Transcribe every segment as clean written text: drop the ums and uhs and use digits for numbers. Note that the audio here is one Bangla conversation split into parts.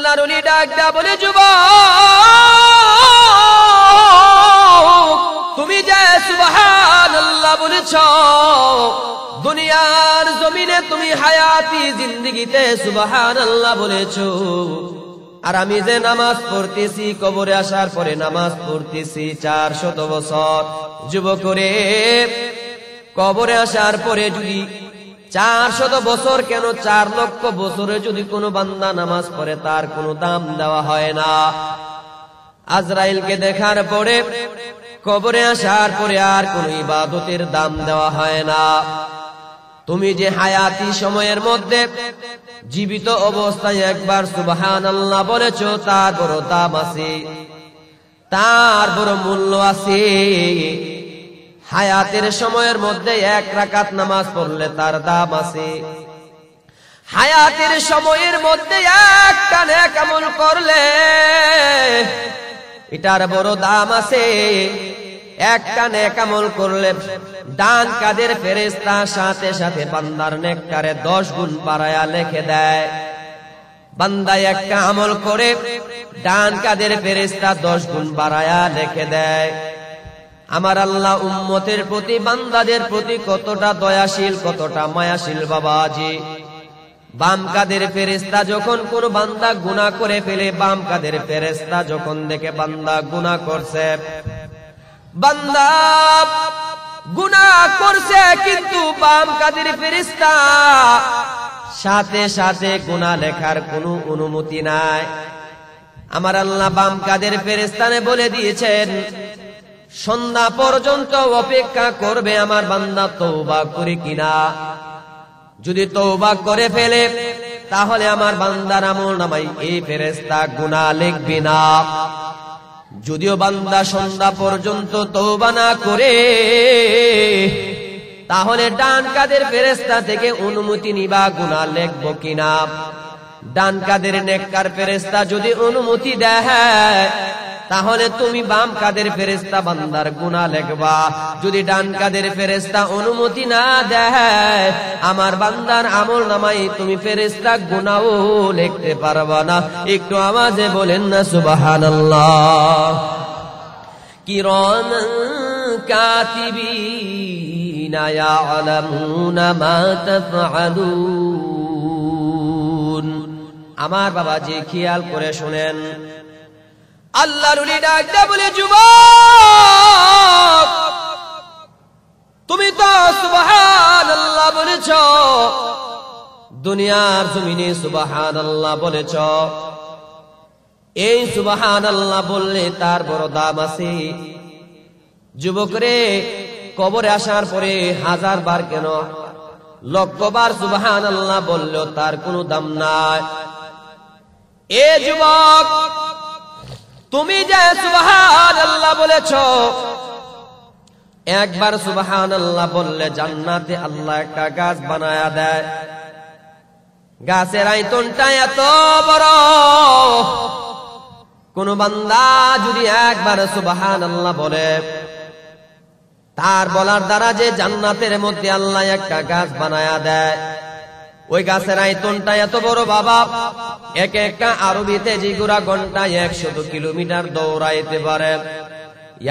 আল্লাহর ওলি ডাক দেয়া বলে, যুবক তুমি যে সুবহানাল্লাহ বলেছ, দুনিয়ার জমিনে তুমি হায়াতি জিন্দেগিতে সুবহানাল্লাহ বলেছ, আর আমি যে নামাজ পড়তেছি কবরে আসার পরে নামাজ পড়তেছি 400 বছর। যুবক রে, কবরে আসার পরে যদি 400 বছর কেন 4 লক্ষ বছরে যদি কোনো বান্দা নামাজ পড়ে তার কোনো দাম দেওয়া হয় না। আজরাইলকে দেখার পরে কবরে আসার পরে আর কোনো ইবাদতের দাম দেওয়া হয় না। তুমি যে হায়াতি সময়ের মধ্যে জীবিত অবস্থায় একবার সুবহানাল্লাহ বলেছ, তার বড় দাম আছে, তার বড় মূল্য আছে। হায়াতের সময়ের মধ্যে 1 রাকাত নামাজ পড়লে তার দাম আছে। হায়াতের সময়ের মধ্যে একটা নেক আমল করলে এটার বড় দাম আছে। একটা নেক আমল করলে ডান কাদের ফেরেশতা সাথে সাথে বান্দার নেককারে 10 গুণ বাড়ায়া লিখে দেয়। বান্দা একটা আমল করে ডান কাদের ফেরেশতা 10 গুণ বাড়ায়া লিখে দেয়। আমার আল্লাহ উম্মতের প্রতি, বান্দাদের প্রতি কতটা দয়াশীল, কতটা মায়াশীল বাবাজি। বাম কাদের ফেরেশতা যখন কোন বান্দা গুনাহ করে ফেলে, বাম কাদের ফেরেশতা যখন দেখে বান্দা গুনাহ করছে, বান্দা গুনাহ করছে কিন্তু বাম কাদের ফেরেশতা সাথে সাথে গুনাহ লেখার কোনো অনুমতি নাই। আমার আল্লাহ বাম কাদের ফেরেশতারে বলে দিয়েছেন, সন্ধ্যা পর্যন্ত অপেক্ষা করবে আমার বান্দা তওবা করে কিনা। যদি তওবা করে ফেলে তাহলে আমার বান্দার আমলনামায় এই ফেরেশতা গুনাহ লিখবে না। যদিও বান্দা সন্ধ্যা পর্যন্ত তওবা না করে তাহলে ডান কাদের ফেরেশতা থেকে অনুমতি নিবা গুনাহ লিখবো কিনা। ডান কাদের নেককার ফেরেশতা যদি অনুমতি দেয় তাহলে তুমি বাম কাদের ফেরেশতা বান্দার গুনাহ লিখবা। যদি ডান কাদের ফেরেশতা অনুমতি না দেয় আমার বান্দার আমলনামায় তুমি ফেরেশতা গুনাহও লিখতে পারবা না। একটু আওয়াজে বলেন না সুবহানাল্লাহ। কিরামান কাতিবিনা ইয়ালামুনা মা তাফআলুন। আমার বাবাজি খেয়াল করে শুনেন, আল্লাহর ওলি ডাক দেয়া বলে, যুবক তুমি তো সুবহানাল্লাহ বলেছ, দুনিয়ার জমিনে সুবহানাল্লাহ বলেছ। এই সুবহানাল্লাহ বললে তার বড় দাম আছে। যুবক রে, কবরে আসার পরে 1000 বার কেন 1,00,000 বার সুবহানাল্লাহ বললেও তার কোনো দাম নাই। এ যুবক, তুমি যে সুবহানাল্লাহ বলেছ, একবার সুবহানাল্লাহ বললে জান্নাতে আল্লাহ একটা গাছ বানায়া দেয়। গাছের আয়তনটা এত বড়, কোন বান্দা যদি একবার সুবহানাল্লাহ বলে তার বলার দ্বারা যে জান্নাতের মধ্যে আল্লাহ একটা গাছ বানায়া দেয়। ওই গাছের আয়তনটা এত বড় বাবা, এক একটা আরবি তেজিগুড়া ঘন্টায় 100 কিলোমিটার দৌড়াইতে পারে।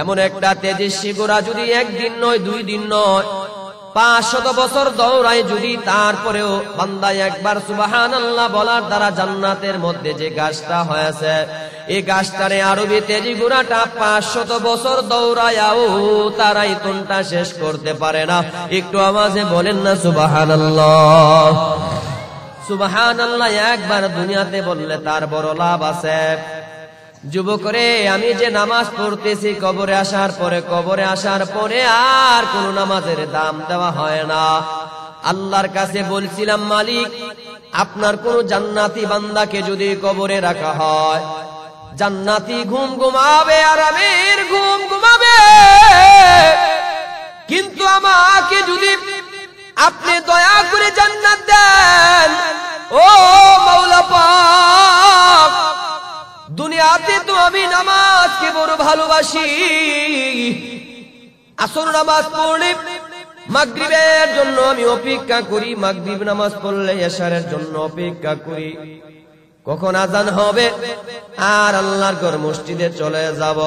এমন একটা তেজস্বী ঘোড়া যদি একদিন নয় 2 দিন নয় 500 বছর দৌড়ায়, যদি তারপরেও বান্দা একবার সুবহানাল্লাহ বলার দ্বারা জান্নাতের মধ্যে যে গাছটা হয়েছে এই গাছটারে আরবি তেজি ঘোড়াটা 500 বছর দৌড়ায়াও তার আয়তনটা শেষ করতে পারে না। একটু আওয়াজে বলেন না সুবহানাল্লাহ। সুবহানাল্লাহ একবার দুনিয়াতে বললে তার বড় লাভ আছে। যুবক রে, আমি যে নামাজ পড়তেছি কবরে আসার পরে আর কোন নামাজের দাম দেওয়া হয় না। আল্লাহর কাছে বলছিলাম, মালিক আপনার কোন জান্নাতি বান্দাকে যদি কবরে রাখা হয়, জান্নাতি ঘুম ঘুমাবে, আরামের ঘুম ঘুমাবে, কিন্তু আমাকে যদি আপনি দয়া করে জান্নাত দেন, ও মাওলা পাক, দুনিয়াতে তো আমি নামাজকে বড় ভালোবাসি। আসর নামাজ পড়লে মাগরিবের জন্য আমি অপেক্ষা করি, মাগরিব নামাজ পড়লে এশারের জন্য অপেক্ষা করি। কখন আজান হবে আর আল্লাহর ঘর মসজিদে চলে যাব।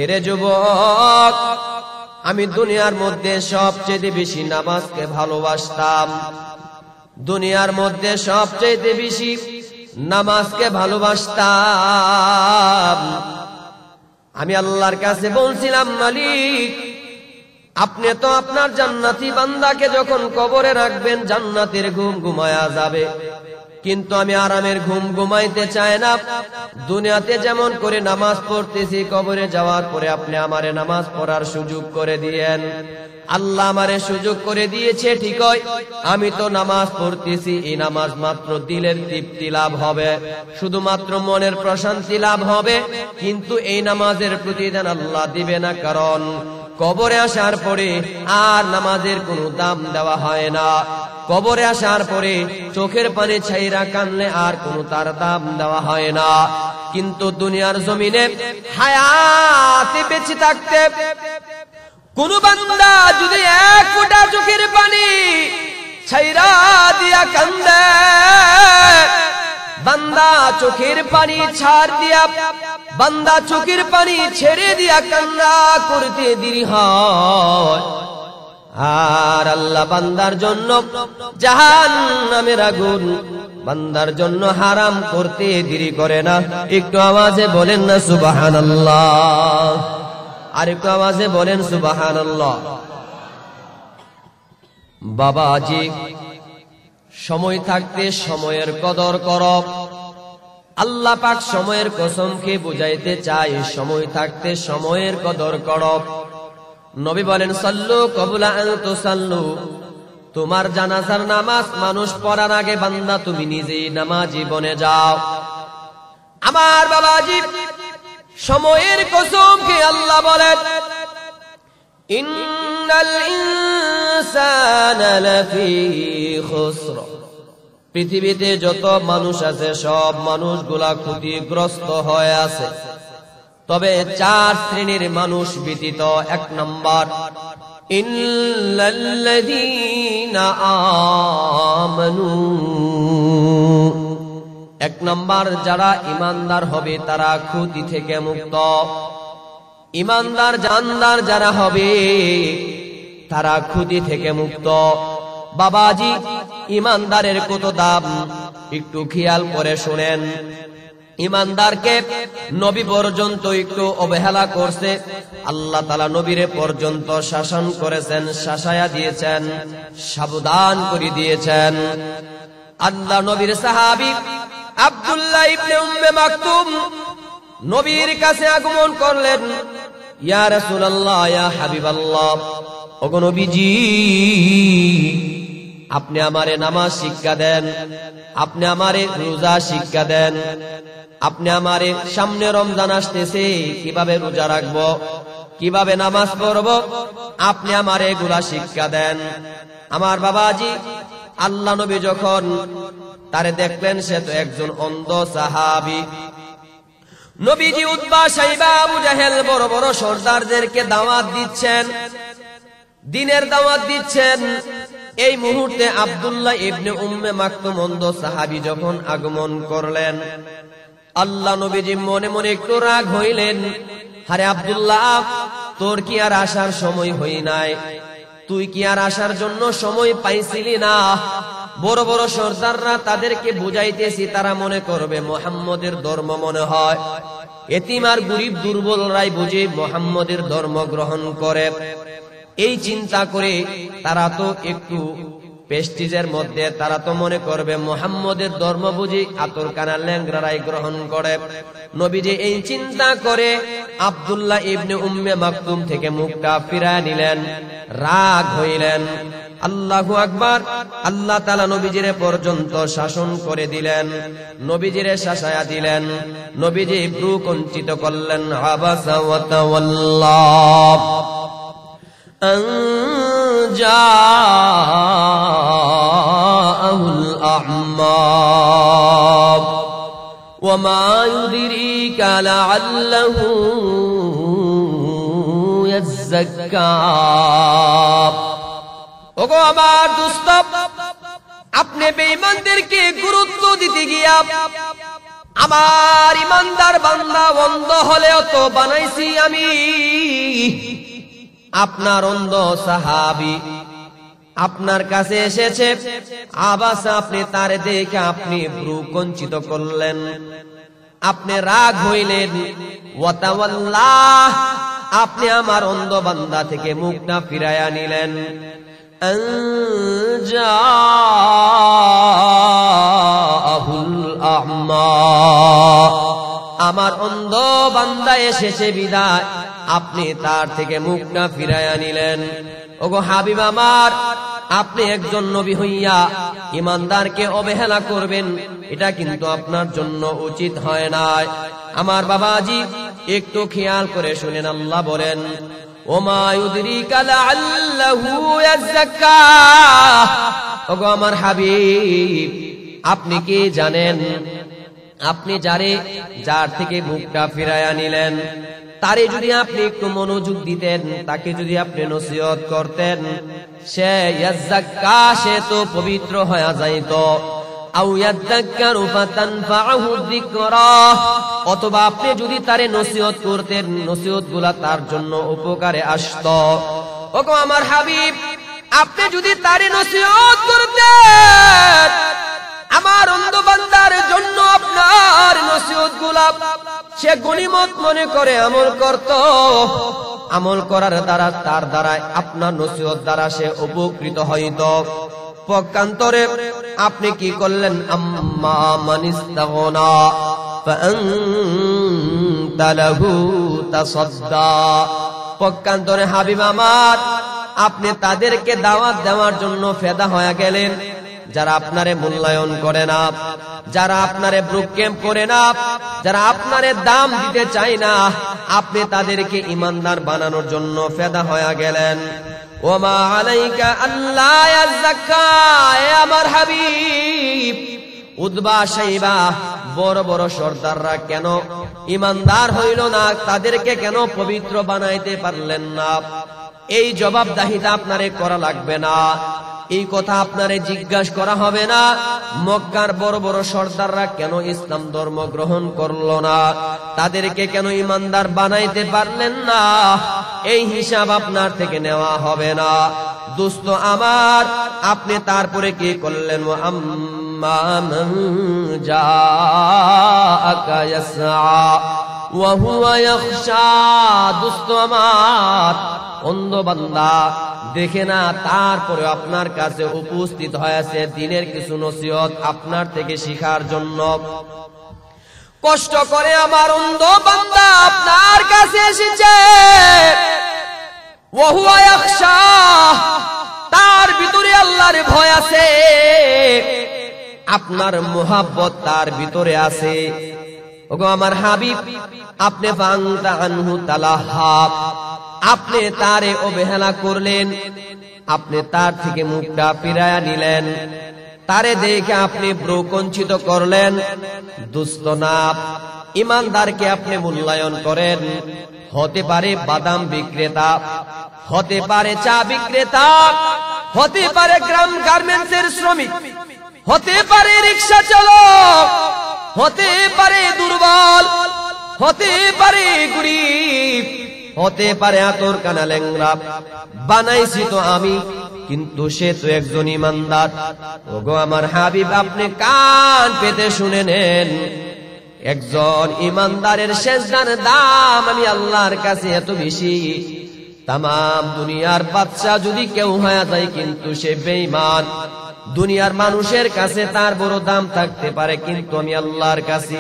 এরে যুবক, আমি দুনিয়ার মধ্যে সবচেয়ে বেশি নামাজকে ভালোবাসতাম, দুনিয়ার মধ্যে সবচেয়ে বেশি নামাজকে ভালোবাসতাম। আমি আল্লাহর কাছে বলছিলাম, মালিক, আপনি তো আপনার জান্নাতি বান্দাকে যখন কবরে রাখবেন জান্নাতের ঘুম ঘুমায়া যাবে, কিন্তু আমি আরামের ঘুম ঘুমাইতে চাই না। দুনিয়াতে যেমন করে নামাজ পড়তেছি, কবরে যাওয়ার পরে আপনি আমারে নামাজ পড়ার সুযোগ করে দিয়েন। আল্লাহ আমারে সুযোগ করে দিয়েছে ঠিকই, আমি তো নামাজ পড়তেছি, এই নামাজ মাত্র দিলের তৃপ্তি লাভ হবে, শুধুমাত্র মনের প্রশান্তি লাভ হবে, কিন্তু এই নামাজের প্রতিদান আল্লাহ দিবে না, কারণ কবরে আসার পরে আর নামাজের কোনো দাম দেওয়া হয় না। কবরে আসার পরে চোখের পানি ছাইরা কানলে আর কোনো তার দাম দেওয়া হয় না। কিন্তু দুনিয়ার জমিনে হায়াতে বেঁচে থাকতে কোন বান্দা যদি এক ফোঁটা চোখের পানি ছাইরা দিয়া কান্দে, বান্দা চোখের পানি ছাড় দিয়া, বান্দা চোখের পানি ছেড়ে দিয়া কান্না করতে দেরি হয়, আর আল্লাহ বান্দার জন্য জাহান্নামের আগুন বান্দার জন্য হারাম করতে দেরি করে না। একটু আওয়াজে বলেন না সুবহানাল্লাহ, আর একটু আওয়াজে বলেন সুবহানাল্লাহ। বাবাজি, সময় থাকতে সময়ের কদর করো। আল্লাহ পাক সময়ের কসমকে বুঝাইতে চাই, সময় থাকতে সময়ের কদর করো। নবী বলেন, সাল্লু ক্বাবলা আন তুসাল্লু, তোমার জানাজার নামাজ মানুষ পড়ার আগে বান্দা তুমি নিজেই নামাজি বনে যাও। আমার বাবাজি, সময়ের কসমকে আল্লাহ বলেন, ইন্নাল ইনসানা লাফি খুসর, পৃথিবীতে যত মানুষ আছে সব মানুষগুলা ক্ষতিগ্রস্ত হয়ে আছে, তবে 4 শ্রেণীর মানুষ ব্যতীত। 1 নম্বর, ইল্লাল্লাযীনা আমানু, 1 নম্বর যারা ঈমানদার হবে তারা ক্ষতি থেকে মুক্ত। ঈমানদার জানদার যারা হবে তারা ক্ষতি থেকে মুক্ত। বাবাজি, ঈমানদারের কত দাম একটু খেয়াল করে শুনেন। ঈমানদারকে নবী পর্যন্ত একটু অবহেলা করছে, আল্লাহ তাআলা নবীরে পর্যন্ত শাসন করেছেন, শাসায়া দিয়েছেন, সাবধান করে দিয়েছেন। আল্লাহ নবীর সাহাবী আব্দুল্লাহ ইবনে উম্মে মাকতুম নবীর কাছে আগমন করলেন, ইয়া রাসূলুল্লাহ, ইয়া হাবিবাল্লাহ, ওগো নবীজি, আপনি আমারে নামাজ শিক্ষা দেন, আপনি আমারে রোজা শিক্ষা দেন, আপনি আমারে সামনে রমজান আসতেছে, কিভাবে রোজা রাখবো, কিভাবে নামাজ পড়বো, আপনি আমারে এগুলা শিক্ষা দেন। আমার বাবাজি, আল্লাহ নবী যখন তারে দেখলেন, সে তো একজন অন্ধ সাহাবী। নবীজি উতবা, সাইবা, আবু জাহেল বড় বড় সর্দারদেরকে দাওয়াত দিচ্ছেন, দিনের দাওয়াত দিচ্ছেন। এই মুহূর্তে আব্দুল্লাহ ইবনে উম্মে মাকতুম অন্ধ সাহাবী যখন আগমন করলেন, আল্লাহ নবীজি মনে মনে একটু রাগ হইলেন, আরে আব্দুল্লাহ, তোর কি আর আসার সময় হই নাই? তুই কি আর আসার জন্য সময় পাইছিলি না? বড় বড় সর্দাররা তাদেরকে বুঝাইতেছি, তারা মনে করবে মুহাম্মদের ধর্ম মনে হয়। এতিম আর গরিব দুর্বলরাই বুঝে মুহাম্মদের ধর্ম গ্রহণ করে। এই চিন্তা করে তারা তো একটু প্রেস্টিজের মধ্যে, তারা তো মনে করবে মুহাম্মদের ধর্ম বুঝি আতর কানা ল্যাংরারাই গ্রহণ করে। নবীজি এই চিন্তা করে আব্দুল্লাহ ইবনে উম্মে মাকতুম থেকে মুখটা ফিরায় নিলেন, রাগ হইলেন। আল্লাহু আকবার। আল্লাহ তাআলা নবীজিরে পর্যন্ত শাসন করে দিলেন, নবীজিরে শাসায়া দিলেন। নবীজি ভ্রু কুঞ্চিত করলেন, আবাসা ওয়া তাওয়াল্লা আন জাআহুল আ'মা ওয়া মা ইউদরিকা লাআল্লাহু ইয়াযাক্কা। ওগো আমার দোস্ত, আপনি বেঈমানদেরকে গুরুত্ব দিতে গিয়া আমার ইমানদার বান্দা অন্ধ হলেও তো বানাইছি আমি। আপনার অন্ধ সাহাবী আপনার কাছে এসেছে, আবাস আপনি তার দেখে আপনি ভ্রু কুঞ্চিত করলেন, আপনি রাগ হইলেন, ওয়াতাওয়াল্লাহ আপনি আমার অন্ধ বান্দা থেকে মুখটা ফিরাইয়া নিলেন। আমার অন্ধ বান্দা এসেছে বিদায় আপনি তার থেকে মুখটা ফিরাইয়া নিলেন। ওগো হাবিব আমার, আপনি একজন নবী হইয়া ইমানদারকে অবহেলা করবেন, এটা কিন্তু আপনার জন্য উচিত হয় নাই। আমার বাবাজি একটু খেয়াল করে শুনেন, আল্লাহ বলেন ওমা ইউদরিকা লাআল্লাহু ইয়াযাক্কা। ওগো আমার হাবিব, আপনি কি জানেন, আপনি যার থেকে মুখটা ফিরাইয়া নিলেন তারে যদি আপনি একটু মনোযোগ দিতেন, তাকে যদি আপনি নসিহত করতেন, সে ইয়াযাক্কা, সে তো পবিত্র হয়ে যাইত। আও ইয়াযাক্কারু ফাতানফাহু যিকরা, অথবা আপনি যদি তারে নসিহত করতেন, নসিহতগুলা তার জন্য উপকারে আসতো। ওগো আমার হাবিব, আপনি যদি তারে নসিহত করতেন, আমার অন্ধ বান্দার জন্য আপনার নসিহতগুলা সে গনিমত মনে করে আমল করত, আমল করার দ্বারা তার দ্বারা আপনার নসিহত দ্বারা সে উপকৃত হইত। পক্ষান্তরে আপনি কি করলেন, আম্মা মানিস্তাগনা ফাআনতা লাহু তাসাদ্দা। পক্ষান্তরে হাবিব আমার, আপনি তাদেরকে দাওয়াত দেওয়ার জন্য ফেদা হয়ে গেলেন, যারা আপনারে মূল্যায়ন করে না, যারা আপনারে ব্রুকেম করে না, যারা আপনারে দাম দিতে চায় না, আপনি তাদেরকে ইমানদার বানানোর জন্য ফেদা হয়ে গেলেন। ওমা আলাইকা আল্লাহ ইয়াযাক্কা, আমার হাবিব উতবা শাইবা বড় বড় সর্দাররা কেন ইমানদার হইল না, তাদেরকে কেন পবিত্র বানাইতে পারলেন না? এই জবাবদাহিতা আপনারে করা লাগবে না, এই কথা আপনারে জিজ্ঞাসা করা হবে না। মক্কার বড় বড় সর্দাররা কেন ইসলাম ধর্ম গ্রহণ করলো না, তাদেরকে কেন ইমানদার বানাইতে পারলেন না, এই হিসাব আপনার থেকে নেওয়া হবে না। দোস্ত আমার, আপনি তারপরে কি করলেন, আম্মা মান জাআকা ইয়াসআ ওয়া হুয়া ইয়াখশা। দোস্ত আমার, অন্ধ বান্দা দেখে না, তারপরে আপনার কাছে উপস্থিত হয়েছে দিনের কিছু নসিহত আপনার থেকে শিখার জন্য। কষ্ট করে আমার অন্ধ বান্দা আপনার কাছে এসেছে, ওয়া হুয়া ইয়াখশা, তার ভিতরে আল্লাহর ভয় আছে, আপনার মুহাব্বত তার ভিতরে আছে। ওগো আমার হাবিব, আপনি ফাংতা আনহু তালাহাব, আপনি তারে অবহেলা করলেন, আপনি তার থেকে মুখটা ফিরাইয়া নিলেন, তারে দেখে আপনি প্রকঞ্চিত করলেন। দুষ্ট না, ইমানদারকে আপনি মূল্যায়ন করেন। হতে পারে বাদাম বিক্রেতা, হতে পারে চা বিক্রেতা, হতে পারে গ্রাম গার্মেন্টসের শ্রমিক, হতে পারে রিক্সা চালক, হতে পারে দুর্বল, হতে পারে গরিব, হতে পারে আতর কানা ল্যাংড়া, বানাইছি তো আমি, কিন্তু সে তো একজন ইমানদার। ওগো আমার হাবিব, আপনি কান পেতে শুনে নেন, একজন ইমানদারের সেজদার দাম আমি আল্লাহর কাছে এত বেশি, তামাম দুনিয়ার বাদশা যদি কেউ হয়ে যায় কিন্তু সে বেঈমান। দুনিয়ার মানুষের কাছে তার বড় দাম থাকতে পারে, কিন্তু আমি আল্লাহর কাছে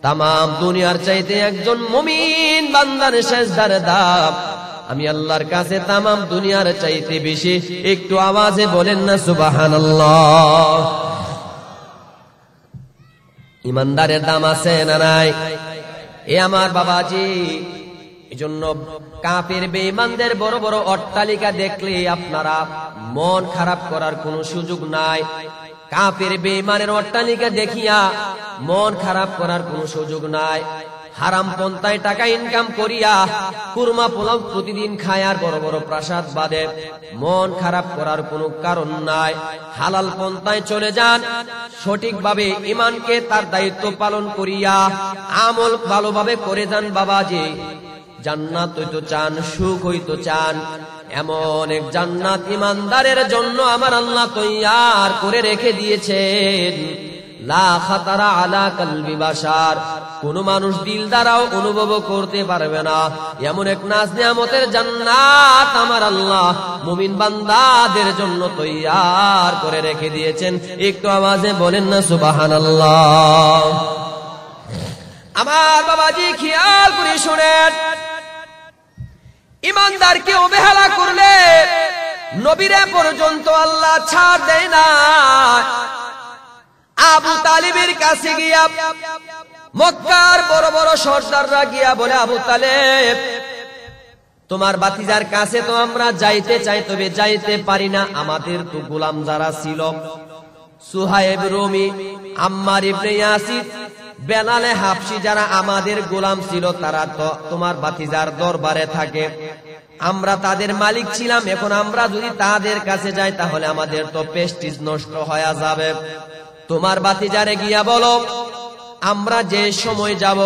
তামাম দুনিয়ার চাইতে একজন মুমিন বান্দার সেজদার দাম আমি আল্লাহর কাছে তামাম দুনিয়ার চাইতে বেশি। একটু আওয়াজে বলেন না সুবহানাল্লাহ। ইমানদারের দাম আছে না নাই? এ আমার বাবাজি, এজন্য কাফের বেঈমানদের বড় বড় অট্টালিকা দেখলে আপনারা মন খারাপ করার কোনো সুযোগ নাই। কাফের বেঈমানের অট্টালিকা দেখিয়া মন খারাপ করার কোনো সুযোগ নাই। হারাম পন্থায় টাকা ইনকাম করিয়া কুরমা পোলাও প্রতিদিন খায় আর বড় বড় প্রাসাদ বাঁধে, মন খারাপ করার কোনো কারণ নাই। হালাল পন্থায় চলে যান, সঠিকভাবে ঈমানকে তার দায়িত্ব পালন করিয়া আমল ভালোভাবে করে যান। বাবাজি, জান্নাত হইতো চান, সুখ হইতো চান, এমন এক জান্নাত ঈমানদারের জন্য আমার আল্লাহ তৈয়ার করে রেখে দিয়েছেন। লা খাতারা আলা কলবি বাশার, কোন মানুষ দিল দ্বারাও অনুভব করতে পারবে না এমন এক নাজ নিয়ামতের জান্নাত আমার আল্লাহ মুমিন বান্দাদের জন্য তৈয়ার করে রেখে দিয়েছেন। একটু আওয়াজে বলেন না সুবহানাল্লাহ। আমার বাবাজি খেয়াল করে শুনেন, ঈমানদারকে অবহেলা করলে নবীরে পর্যন্ত আল্লাহ ছাড় দেয় না। আবু তালিবের কাছে গিয়া মক্কার বড় বড় সর্দাররা গিয়া বলে, আবু তালেব, তোমার ভাতিজার কাছে তো আমরা যাইতে চাই, তবে যাইতে পারি না। আমাদের তো গোলাম যারা ছিল, সুহাইব রুমি, আম্মার ইবনে ইয়াসির, বেলালে হাবশি, যারা আমাদের গোলাম ছিল, তারা তো তোমার ভাতিজার দরবারে থাকে। আমরা তাদের মালিক ছিলাম, এখন আমরা যদি তাদের কাছে যাই তাহলে আমাদের তো প্রেস্টিজ নষ্ট হয়ে যাবে। তোমার ভাতিজারে গিয়া বলো আমরা যে সময় যাব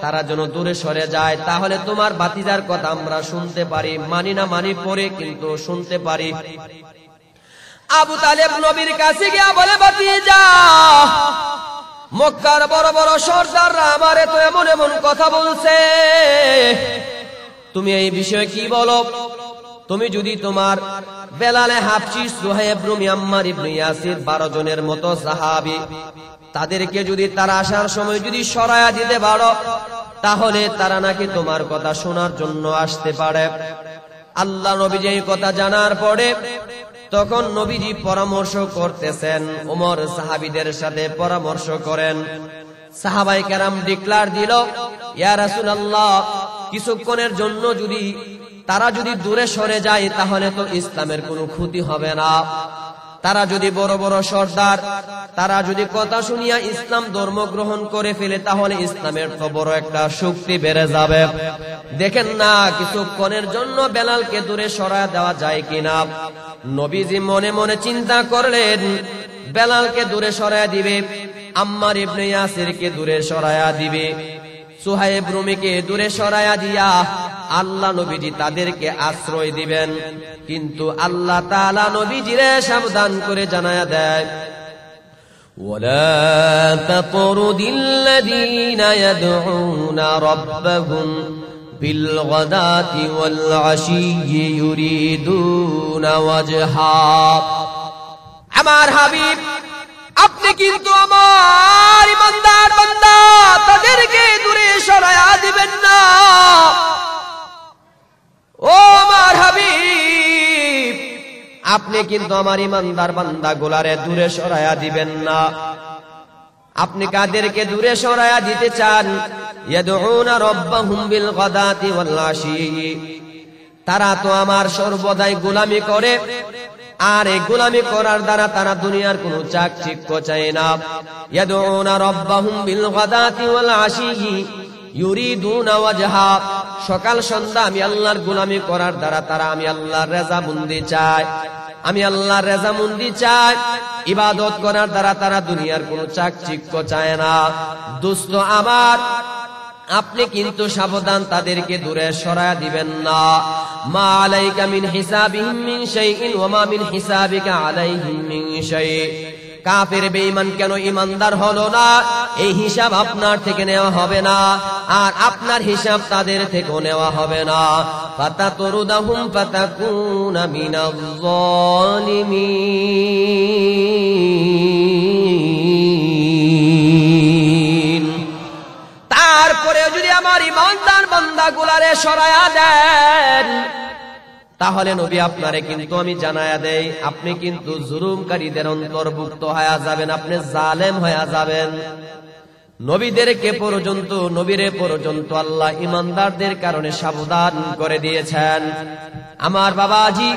তারা যেন দূরে সরে যায়, তাহলে তোমার ভাতিজার কথা আমরা শুনতে পারি, মানি না মানি পরে কিন্তু শুনতে পারি। আবু তালেব নবীর কাছে গিয়া বলে, ভাতিজা, মক্কার বড় বড় সর্দাররা আমারে তো এমন এমন কথা বলছে, তুমি এই বিষয়ে কি বলো? তুমি যদি তোমার বেলালে হাবশি, সুহাইব রুমি, আম্মার ইবনে ইয়াসির 12 জনের মতো সাহাবী, তাদেরকে যদি তারা আসার সময় যদি সরায়া দিতে পারো তাহলে তারা নাকি তোমার কথা শোনার জন্য আসতে পারে। আল্লাহ নবীজি এই কথা জানার পরে তখন নবীজি পরামর্শ করতেছেন, ওমর সাহাবীদের সাথে পরামর্শ করেন। সাহাবায়ে কেরাম ডিক্লার দিল, ইয়া রাসূলুল্লাহ, কিছুক্ষণের জন্য যদি তারা যদি দূরে সরে যায় তাহলে তো ইসলামের কোনো ক্ষতি হবে না। তারা যদি বড় বড় সর্দার, তারা যদি কথা শুনিয়া ইসলাম ধর্ম গ্রহণ করে ফেলে তাহলে ইসলামের তো বড় একটা শক্তি বেড়ে যাবে। দেখেন না কিছুক্ষণের জন্য বেলালকে দূরে সরায় দেওয়া যায় কিনা। নবীজি মনে মনে চিন্তা করলেন, বেলালকে দূরে সরায়া দিবে, আম্মার ইবনে ইয়াসিরকে দূরে সরায়া দিবে, সুহাইব রুমিকে দূরে সরায়া দিয়া আল্লাহ নবীজি তাদেরকে আশ্রয় দিবেন। কিন্তু আল্লাহ তাআলা নবীজিরে সাবধান করে জানায়া দেয়, ওয়ালা তাতরুদিল্লাযীনা ইয়াদউনা রাব্বাহুম বিল গাদাতি ওয়াল আশিয়্যি ইউরিদুনা ওয়াজহা। আমার হাবিব, আপনি কিন্তু আমার ইমানদার বান্দা তাদেরকে দূরে সরায়া দিবেন না। ও আমার হাবিব, আপনি কিন্তু আমার ইমানদার বান্দা গুলারে দূরে সরায়া দিবেন না। আপনি কাদেরকে দূরে সরায়া দিতে চান? ইয়াদউনা রাব্বাহুম বিল গাদাতি ওয়াল আশিয়্যি, তারা তো আমার সর্বদাই গোলামি করে, আর এই গোলামি করার দ্বারা তারা দুনিয়ার কোনো চাকচিক্য চায় না। ইয়াদউনা রাব্বাহুম বিল গাদাতি ওয়াল আশিয়্যি ইউরিদুনা ওয়াজহা, সকাল সন্ধ্যা আমি আল্লাহর গোলামি করার দ্বারা তারা আমি আল্লাহর রেজামন্দি চায়, আমি আল্লাহর রেজামন্দি চাই। ইবাদত করার দ্বারা তারা দুনিয়ার কোনো চাকচিক্য চায় না। দোস্ত আমার, আপনি কিন্তু সাবধান, তাদেরকে দূরে সরায়া দিবেন না। মা আলাইকা মিন হিসাবিহিম মিন শাইইন ওয়া মা মিন হিসাবিকা আলাইহিম মিন শাই। কাফের বেঈমান কেন ইমানদার হলো না, এই হিসাব আপনার থেকে নেওয়া হবে না, আর আপনার হিসাব তাদের থেকে নেওয়া হবে না। ফাতাতরুদাহুম ফাতাকুনা মিনাজ জালিমিন। তারপরে যদি আমার ইমানদার বান্দাগুলারে সরায়া দেন তাহলে নবী আপনারে কিন্তু আমি জানায়া দেই, আপনি কিন্তু জুলুমকারীদের অন্তর্ভুক্ত হয়ে যাবেন, আপনি জালেম হয়ে যাবেন। নবীদেরকে পর্যন্ত, নবীরে পর্যন্ত আল্লাহ ইমানদারদের কারণে সাবধান করে দিয়েছেন। আমার বাবাজি,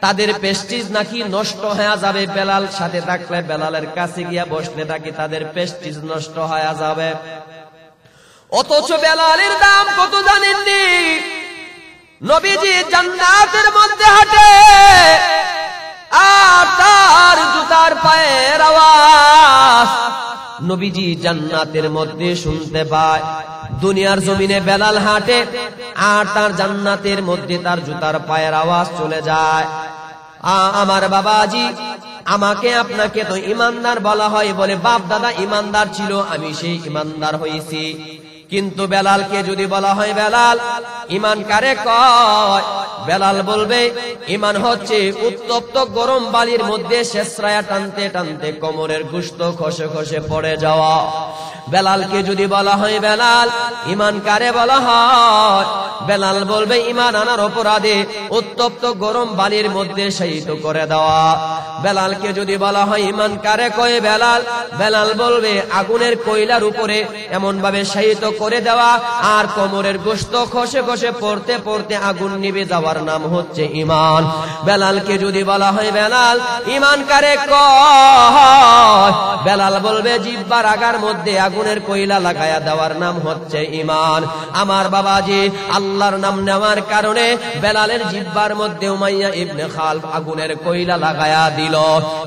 তাদের প্রেস্টিজ নাকি নষ্ট হয়ে যাবে। বেলাল সাথে থাকলে, বেলালের কাছে গিয়া বসলে নাকি তাদের প্রেস্টিজ নষ্ট হয়ে যাবে। অথচ বেলালের দাম কত জানেননি? নবীজি জান্নাতের মধ্যে হাঁটে আর তার জুতার পায়ের আওয়াজ নবীজি জান্নাতের মধ্যে শুনতে পায়। দুনিয়ার জমিনে বেলাল হাঁটে আর তার জান্নাতের মধ্যে তার জুতার পায়ের আওয়াজ চলে যায়। আমার বাবাজি, আমাকে আপনাকে তো ইমানদার বলা হয়, বলে বাপ দাদা ইমানদার ছিল, আমি সেই ইমানদার হয়েছি। কিন্তু বেলালকে যদি বলা হয় বেলাল ইমান কারে কয়, বেলাল বলবে ইমান হচ্ছে উত্তপ্ত গরম বালির মধ্যে শেষরায়া টানতে টানতে কোমরের গোশত খসে খসে পড়ে যাওয়া। বেলালকে যদি বলা হয় বেলাল ইমান কারে বলা হয়, বেলাল বলবে ইমান আনার অপরাধে উত্তপ্ত গরম বালির মধ্যে শহীদ করে দেওয়া। বেলালকে যদি বলা হয় ইমান কারে কয় বেলাল, বেলাল বলবে আগুনের কয়লার উপরে এমন ভাবে শহীদ করে দেওয়া আর কোমরের গোশত খসে খসে পড়তে পড়তে আগুন নিভে যাওয়ার নাম হচ্ছে ইমান। বেলালকে যদি বলা হয় বেলাল ইমান কারে কয়, বেলাল বলবে জিহ্বার আগার মধ্যে আগুনের কয়লা লাগায়া দেওয়ার নাম হচ্ছে ইমান। আমার বাবাজি, আল্লাহর নাম নেওয়ার কারণে বেলালের জিহ্বার মধ্যে উমাইয়া ইবনে খালফ আগুনের কয়লা লাগায়া দিল।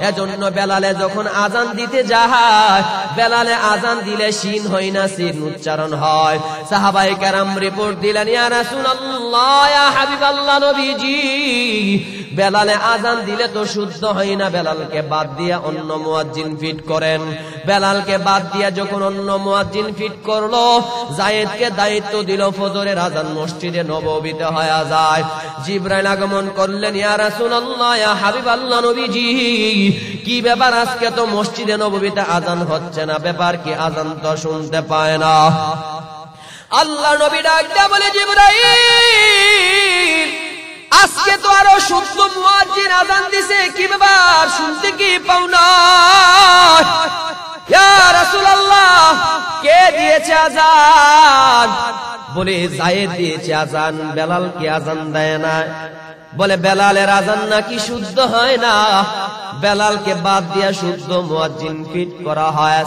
এজন্য বেলালে যখন আজান দিতে যায়, বেলালে আজান দিলে শিন হয় না, সিন উচ্চারণ হয়। সাহাবায়ে কেরাম রিপোর্ট দিলেন, ইয়া রাসূলুল্লাহ, ইয়া হাবিবাল্লাহ নবীজি, বেলালে আজান দিলে তো শুদ্ধ হয় না, বেলালকে বাদ দিয়া অন্য মুয়াজ্জিন ফিট করেন। বেলালকে বাদ দিয়া যখন অন্য মুয়াজ্জিন ফিট করলো, যায়েদকে দায়িত্ব দিল ফজরের আজান মসজিদে নববীতে হয়ে যায়। জিবরাইল আগমন করলেন, ইয়া রাসূলুল্লাহ, ইয়া হাবিবাল্লাহ নবীজি, কি ব্যাপার আজকে তো মসজিদে নববীতে আজান হচ্ছে না, ব্যাপার কি? আজান তো শুনতে পায় না। আল্লাহ নবী ডাক দিয়া বলে, জিবরাইল, আজকে তো আরো শুদ্ধ মুয়াজ্জিন আজান দিছে, কি ব্যাপার, শুনতে কি পাও না? ইয়া রাসূলুল্লাহ, কে দিয়েছে আজান? বলে যায়েদ দিয়েছে আজান, বেলাল কি আজান দেয় না? বলে বেলালের আজান নাকি শুদ্ধ হয় না, বেলালকে বাদ দিয়া শুদ্ধ মুয়াজ্জিন ফিট করা হয়।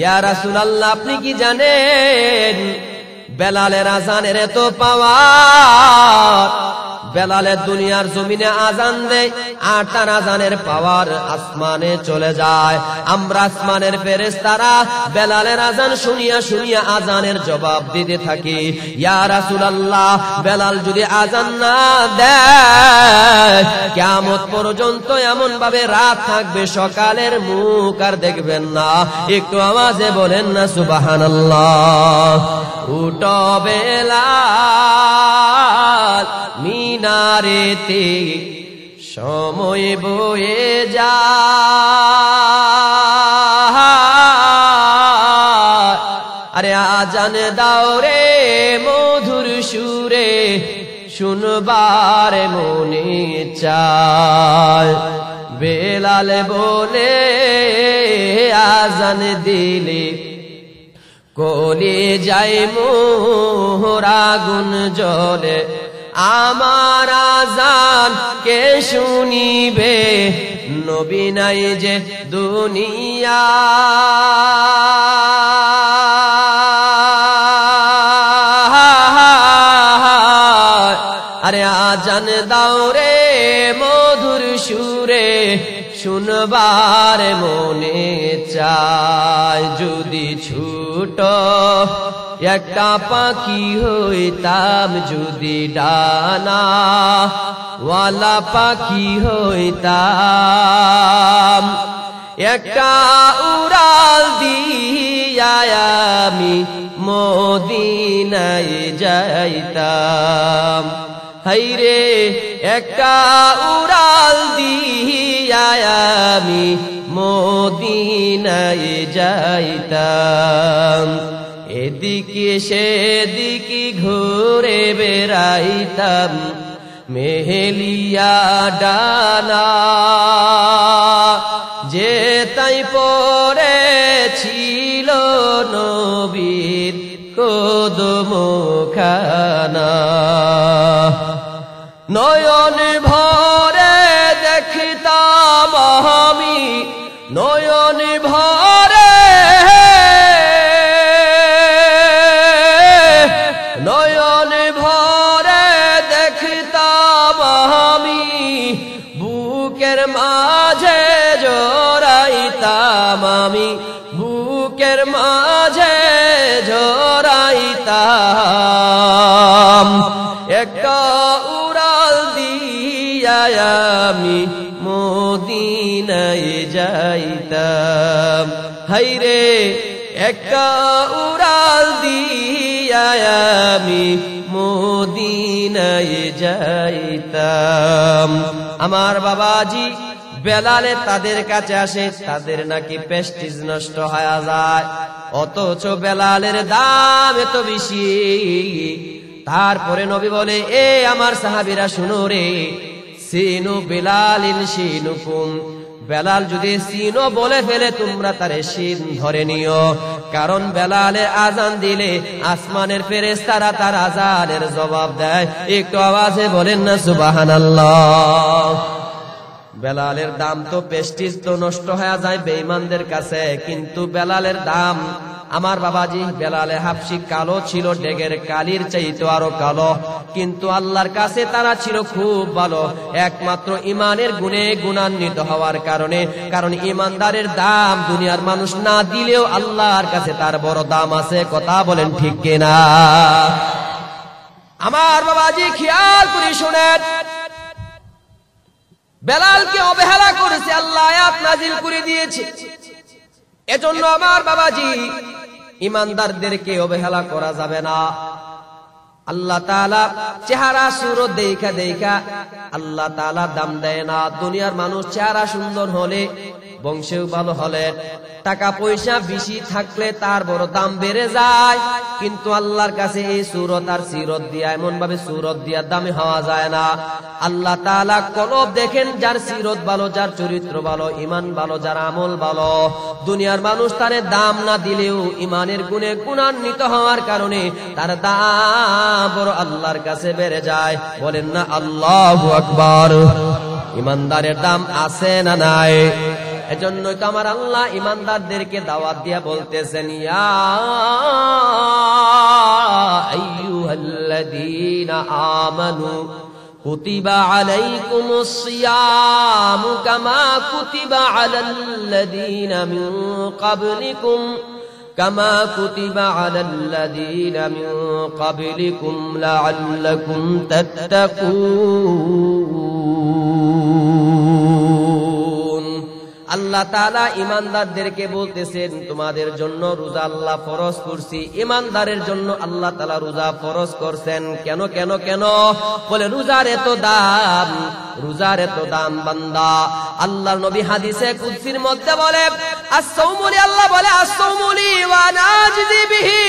ইয়া রাসূলুল্লাহ, আপনি কি জানেন বেলালের আজানের এত পাওয়ার? বেলালের দুনিয়ার জমিনে আজান দেয় আর তার আজানের পাওয়ার আসমানে চলে যায়। আমরা আসমানের ফেরেশতারা বেলালের আজান শুনিয়া শুনিয়া আজানের জবাব দিতে থাকি। ইয়া রাসূলুল্লাহ, বেলাল যদি আজান না দেয় কিয়ামত পর্যন্ত এমন ভাবে রাত থাকবে, সকালের মুখ আর দেখবেন না। একটু আওয়াজে বলেন না সুবহানাল্লাহ। উঠো বেলাল, মিনারেতে সময় বয়ে যায়, আরে আজান দাও রে মধুর সুরে, শুনবার মনে চায়। বেলাল বলে আজান দিলে কলে যায় মোর আগুন জ্বলে, আমার আজান কে শুনিবে, নবী নাই যে দুনিয়া। আরে আজান দাও রে মধুর সুরে, শুনবার মনে চায়। যদি ছুট একটা পাখি হইতাম, যদি ডানা ওয়ালা পাখি হইতাম, একটা উড়াল দিয়া আমি মদিনায় যাইতাম। হাইরে একটা উড়াল দিয়া আমি মদিনায় যাইতাম। এদিকে সেদিকে ঘুরে বেড়াইতাম, মেহেলিয়া ডানা যে তাই পড়েছিল নবীর কদমখানা। নয়ন ভরে দেখতাম আমি, নয়ন ভরে আমি বুকের মাঝে ঝরাইতাম, একটা উড়াল দিয়া আমি মদিনায় যাইতাম। হাইরে একটা উড়াল দিয়া আমি মদিনায় যাইতাম। আমার বাবাজি বেলালে তাদের কাছে আসে, তাদের নাকি প্রেস্টিজ নষ্ট হয়ে যায়, অথচ বেলালের দাম এত বেশি। তারপরে নবী বলে, এ আমার সাহাবীরা শুনো রে, সিনু বেলালিন সিনুকুম, বেলাল যদি সিনো বলে ফেলে তোমরা তারে সিন ধরে নিও, কারণ বেলালে আজান দিলে আসমানের ফেরেশতারা তার আজানের জবাব দেয়। একটু আওয়াজে বলেন না সুবহানাল্লাহ। বেলালের দাম তো প্রেস্টিজ তো নষ্ট হয়ে যায় বেঈমানদের কাছে, কিন্তু বেলালের দাম, আমার বাবাজি বেলালে হাবশি কালো ছিল, ডেগের কালির চাইতে আরো কালো, কিন্তু আল্লাহর কাছে তারা ছিল খুব ভালো, একমাত্র ইমানের গুণে গুণান্বিত হওয়ার কারণে। কারণ ইমানদারের দাম দুনিয়ার মানুষ না দিলেও আল্লাহর কাছে তার বড় দাম আছে। কথা বলেন ঠিক কিনা? আমার বাবাজি খেয়াল করে শুনেন, বেলালকে অবহেলা করেছে আল্লাহ আয়াত নাজিল করে দিয়েছে। এজন্য আমার বাবাজি ইমানদারদেরকে অবহেলা করা যাবে না। আল্লাহ তাআলা চেহারা সুরত দেখা দেখা আল্লাহ তাআলা দাম দেয় না। দুনিয়ার মানুষ চেহারা সুন্দর হলে, বংশেও ভালো হলে, টাকা পয়সা বেশি থাকলে তার বড় দাম বেড়ে যায়, কিন্তু আল্লাহর কাছে এই সুরত আর সিরত দিয়া, এমন ভাবে সুরত দিয়া দামি হওয়া যায় না। আল্লাহ তাআলা কলব দেখেন, যার সিরত ভালো, যার চরিত্র ভালো, ইমান ভালো, যার আমল ভালো, দুনিয়ার মানুষ তারে দাম না দিলেও ইমানের গুণে গুণান্বিত হওয়ার কারণে তার দাম বড় আল্লাহর কাছে বেড়ে যায়। বলেন না আল্লাহু আকবার। ইমানদারের দাম আছে না নাই? এজন্যই তো আমার আল্লাহ ইমানদারদেরকে দাওয়াত দিয়া বলতেছেন, ইয়া আইয়ুহাল্লাযীনা আমানু কুতিবা আলাইকুমুস সিয়ামু কামা কুতিবা আলাল্লাযীনা মিন ক্বাবলিকুম কামা কুতিবা আলাল্লাযীনা মিন ক্বাবলিকুম লাআল্লাকুম তাত্তাকুন। আল্লাহ তাআলা ইমানদারদেরকে বলতেছেন, তোমাদের জন্য রোজা আল্লাহ ফরজ করছি। ইমানদারের জন্য আল্লাহ তাআলা রোজা ফরজ করছেন। কেন কেন কেন? বলে রোজার এত দাম, রোজার এত দাম বান্দা। আল্লাহর নবী হাদিসে কুদসির মধ্যে বলে, আস-সাওমুলি, আল্লাহ বলে আস-সাওমুলি ওয়া নাজজি বিহি,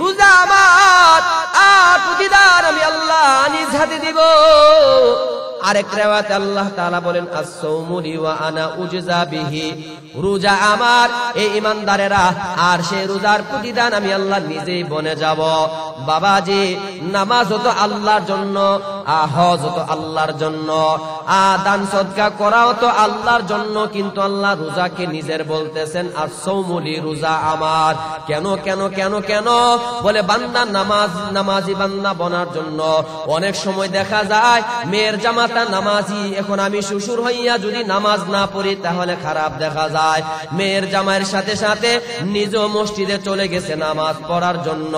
রোজা আমার আর প্রতিদান আমি আল্লাহ নিজ হাতে দিব। আরেক riwayat আল্লাহ তাআলা বলেন, আস-সাওমুলি ওয়া আনা উজজা বিহি, রোজা আমার এই ইমানদারেরা, আর সেই রোজার প্রতিদান আমি আল্লাহ নিজেই বনে যাব। বাবাজি নামাজ তো আল্লাহর জন্য, হজ তো আল্লাহর জন্য, দান সদকা করাও তো আল্লাহর জন্য, কিন্তু আল্লাহ রোজাকে নিজের বলতেছেন আস-সাওমুলি, রোজা আমার। কেন কেন কেন কেন? বলে বান্দা নামাজি বান্দা বনার জন্য। অনেক সময় দেখা যায় মেয়ের জামাতা নামাজি, এখন আমি শ্বশুর হইয়া যদি নামাজ না পড়ি তাহলে খারাপ দেখা যায়। মেয়ের জামাইয়ের সাথে সাথে নিজ মসজিদে চলে গেছে নামাজ পড়ার জন্য।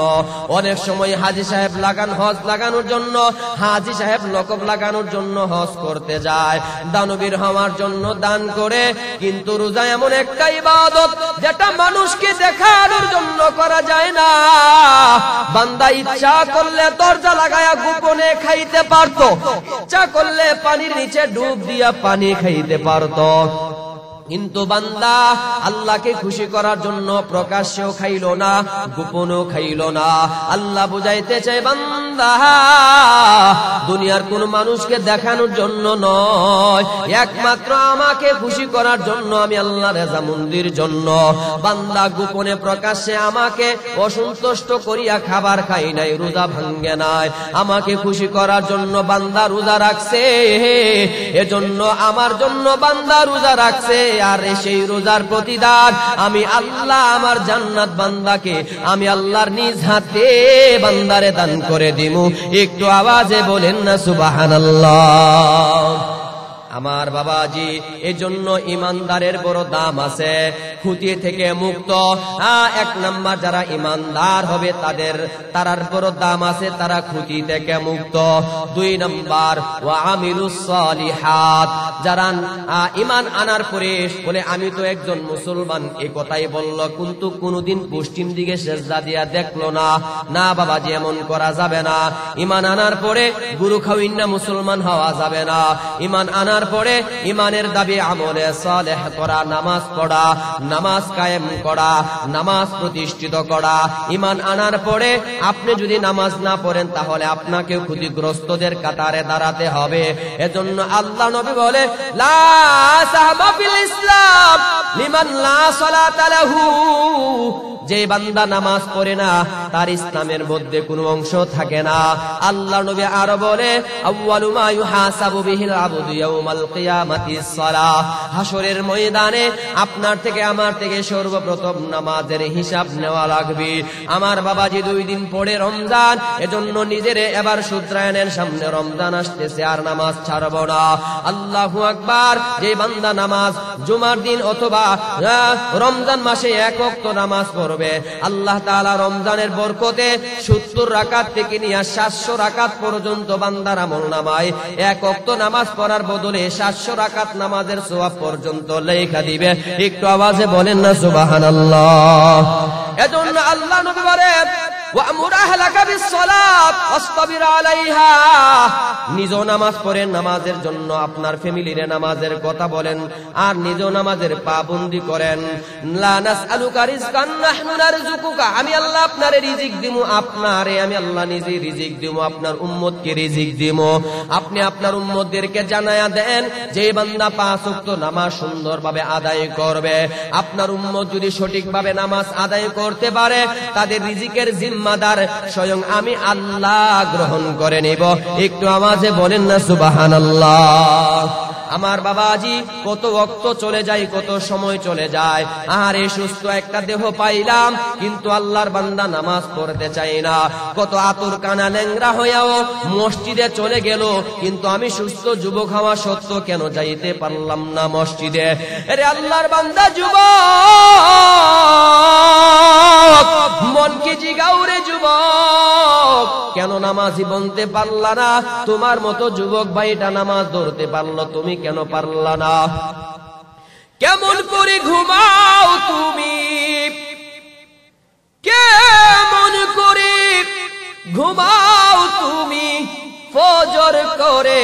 অনেক সময় হাজী সাহেব লাগান হজ লাগানোর জন্য, হাজী সাহেব লকব লাগানোর জন্য হজ করতে যায়, দানবীর হওয়ার জন্য দান করে। কিন্তু রোজা এমন একটা ইবাদত যেটা মানুষকে দেখানোর জন্য করা যায় না। বান্দা ইচ্ছা করলে দরজা লাগায়া গোপনে খাইতে পারতো, ইচ্ছা করলে পানির নিচে ডুব দিয়া পানি খাইতে পারতো, কিন্তু বান্দা আল্লাহকে খুশি করার জন্য প্রকাশ্যেও খাইল না, গোপনও খাইল না। আল্লাহ বুঝাইতে চাই বান্দা দুনিয়ার কোন মানুষকে দেখানোর জন্য নয়, একমাত্র আমাকে খুশি করার জন্য, আমি আল্লাহ রেজামন্দির জন্য। বান্দা গোপনে প্রকাশ্যে আমাকে অসন্তুষ্ট করিয়া খাবার খাই নাই, রোজা ভাঙ্গে নাই। আমাকে খুশি করার জন্য বান্দা রোজা রাখছে, এজন্য আমার জন্য বান্দা রোজা রাখছে। আর সেই রোজার প্রতিদান আমি আল্লাহ আমার জান্নাত বান্দাকে আমি আল্লাহর নিজ হাতে বান্দারে দান করে দিমু। একটু আওয়াজে বলেন না সুবহানাল্লাহ। আমার বাবাজি, এজন্য ইমানদারের বড় দাম আছে, ক্ষতি থেকে মুক্ত। এক নাম্বার যারা ইমানদার হবে তারার বড় দাম আছে, তারা ক্ষতি থেকে মুক্ত। 2 নাম্বার ওয়া আমিলুস সালিহাত, যারা ঈমান আনার পরে বলে আমি তো একজন মুসলমান, এই কথাই বলল, কিন্তু কোনদিন পশ্চিম দিকে সেজদা দিয়া দেখলো না। না বাবাজি, এমন করা যাবে না। ঈমান আনার পরে গুরু খাওয়িনা মুসলমান হওয়া যাবে না। ঈমান আনার পরে ঈমানের দাবি আমলে সালেহ করা, নামাজ পড়া, নামাজ কায়েম করা, নামাজ প্রতিষ্ঠিত করা। ঈমান আনার পরে আপনি যদি নামাজ না পড়েন তাহলে আপনাকে ক্ষতিগ্রস্তদের কাতারে দাঁড়াতে হবে। এজন্য আল্লাহ নবী বলে, লা সাহবা ফিল ইসলাম লিমান লা সালাতা লাহু, যে বান্দা নামাজ পড়ে না তার ইসলামের মধ্যে কোনো অংশ থাকে না। আল্লাহ নবী আরো বলে, আউয়ালু মা ইউহাসাবু বিহিল আবদু ইয়াউমাল কিয়ামাতিস সালাহ, হাসরের ময়দানে আপনার থেকে আমার থেকে সর্বপ্রথম নামাজের হিসাব নেওয়া লাগবে। আমার বাবাজি, 2 দিন পরে রমজান, এজন্য নিজেরে এবার শুধরায় নেন, সামনে রমজান আসতেছে, আর নামাজ ছাড়ব না। আল্লাহু আকবার। যে বান্দা নামাজ জুমার দিন অথবা রমজান মাসে 1 ওয়াক্ত নামাজ পড়বে, আল্লাহ তাআলা রমজানের বরকতে 70 রাকাত থেকে নিয়ে 700 রাকাত পর্যন্ত বান্দার আমলনামায় 1 ওয়াক্ত নামাজ পড়ার বদলে 700 রাকাত নামাজের সওয়াব পর্যন্ত লেখা দিবে। একটু আওয়াজে বলেন না সুবহানাল্লাহ। এজন্য আল্লাহ নবী বলেন, ওয়া'মুর আহলাকা বিস-সালাত ওয়াসতাবির আলাইহা, নিজেও নামাজ পড়েন, নামাজের জন্য আপনার ফ্যামিলিরে নামাজের কথা বলেন, আর নিজেও নামাজের পাবন্দি করেন। লা নাসআলুকা রিজকান নাহনু নারযুকুকা, আমি আল্লাহ আপনারে রিজিক দিমু, আপনারে আমি আল্লাহ নিজে রিজিক দিমু, আপনার উম্মতকে রিজিক দিমু। আপনি আপনার উম্মতদেরকে জানায়া দেন, যে বান্দা 5 ওয়াক্ত নামাজ সুন্দরভাবে আদায় করবে, আপনার উম্মত যদি সঠিকভাবে নামাজ আদায় করতে পারে, তাদের রিজিকের জিম্মাদার স্বয়ং আমি আল্লাহ গ্রহণ করে নেব। একটু আওয়াজে বলেন না সুবহানাল্লাহ। আমার বাবাজি, কত ওয়াক্ত চলে যায়, কত সময় চলে যায়, আর এই সুস্থ একটা দেহ পাইলাম, কিন্তু আল্লাহর বান্দা নামাজ পড়তে চাই না। কত আতুর কানা ল্যাংরা হয়েও মসজিদে চলে গেল, কিন্তু আমি সুস্থ যুবক হওয়া সত্ত্বেও কেন যাইতে পারলাম না মসজিদে? আরে আল্লাহর বান্দা যুবক, মন কি জিগাও রে যুবক, কেন নামাজি বলতে পারলা না? তোমার মতো যুবক ভাইটা নামাজ ধরতে পারলো, তুমি কেন পারলা না? কেমন করে ঘুমাও তুমি, কেমন করে ঘুমাও তুমি, ফজর করে